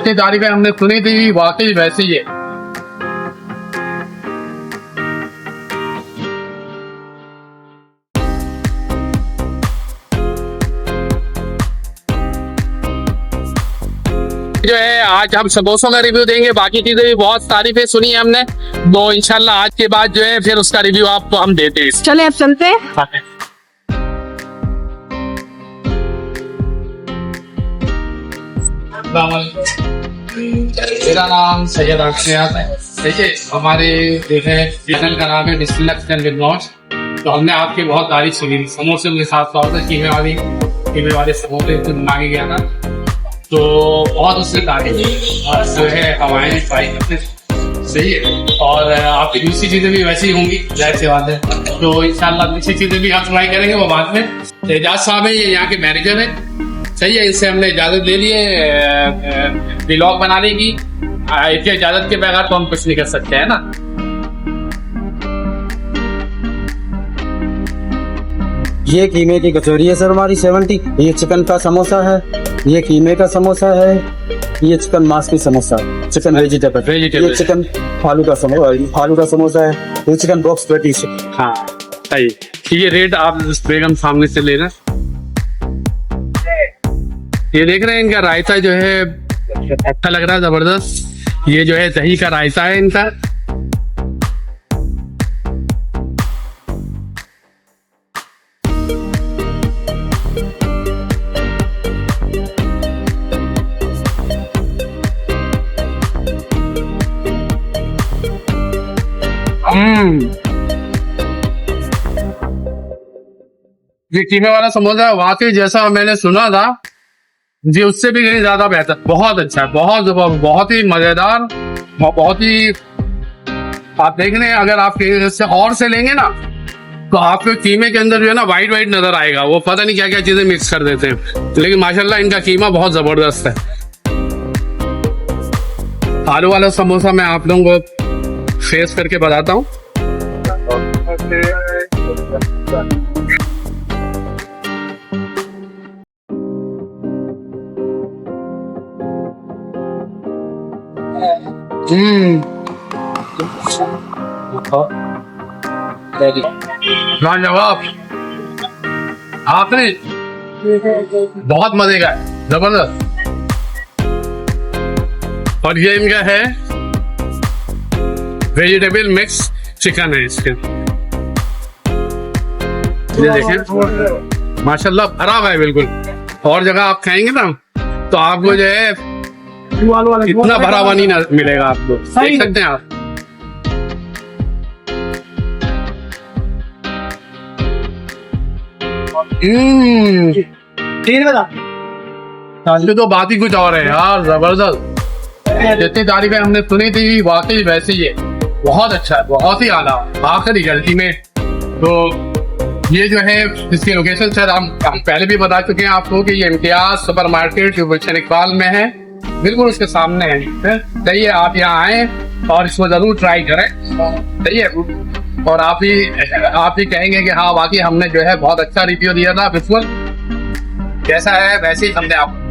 जितनी तारीफें हमने सुनी थी वाकई वैसी ही है। जो है आज हम समोसों का रिव्यू देंगे, बाकी चीजें भी बहुत तारीफें सुनी है हमने, तो इंशाल्लाह आज के बाद जो है फिर उसका रिव्यू आपको हम देते हैं। चले अब चलते हैं। मेरा नाम सैयद अक्षयात है। देखिए हमारे चैनल का नाम है बिस्मिल्लाह किचन विद लॉन्च। तो हमने आपकी बहुत तारीफ सुनी, समोसे के साथ साथ कीमे वाले समोसे मांगे गया था, तो बहुत उससे तारीफ और जो है हवाएं पाई सही है। और आपकी दूसरी चीजें भी वैसी होंगी, जाहिर सी बात है। तो इंशाल्लाह दूसरी चीजें भी हम ट्राई करेंगे, वो बाद में। एजाज साहब है, ये यहाँ के मैनेजर है, सही है। इससे हमने इजाजत ले ली है व्लॉग बनाने की। इसकी इजाजत के बगैर तो हम कुछ नहीं कर सकते है ना। ये कीमे की कचौरी है सर हमारी 70। ये चिकन का समोसा है, ये कीमे का समोसा है, ये चिकन मांस की समोसा, चिकन वेजिटेबल, ये चिकन आलू का समोसा है, ये चिकन बॉक्स पैटी। हाँ सही। ये रेट आप बेगम सामने से लेना। ये देख रहे हैं इनका रायता जो है अच्छा लग रहा है, जबरदस्त। ये जो है दही का रायता है इनका। ये कीमे वाला समोसा वाकई जैसा मैंने सुना था जी, उससे भी कहीं ज्यादा बेहतर, बहुत अच्छा है, बहुत ही मजेदार, बहुत ही। आप देख रहे हैं, अगर आप से और से लेंगे ना तो आपके कीमे के अंदर जो है ना वाइट नजर आएगा। वो पता नहीं क्या क्या चीजें मिक्स कर देते हैं, लेकिन माशाल्लाह इनका कीमा बहुत जबरदस्त है। आलू वाला समोसा मैं आप लोगों को फेस करके बताता हूँ। लाजवाब, आपने बहुत मजे का है, जबरदस्त। और ये इनका है वेजिटेबल मिक्स चिकन है इसके। ये देखें माशाल्लाह भरा हुआ है बिल्कुल। और जगह आप खाएंगे ना तो आपको जो है इतना भरा हुआ नहीं मिलेगा आपको, देख सकते हैं आप। तो बात ही कुछ और है यार, जबरदस्त। जितनी तारीफें हमने सुनी थी वाकई वैसी ही है, बहुत अच्छा है, बहुत ही आला। आखिरी गलती में तो ये जो है इसकी लोकेशन सर हम पहले भी बता चुके हैं आपको कि ये इम्तियाज सुपर मार्केट जो गुलशन इकबाल में है, बिल्कुल उसके सामने है। सही है, आप यहाँ आए और इसको जरूर ट्राई करें, सही है। और आप ही कहेंगे कि हाँ वाकई हमने जो है बहुत अच्छा रिव्यू दिया था, बिल्कुल जैसा है वैसे ही हमने आपको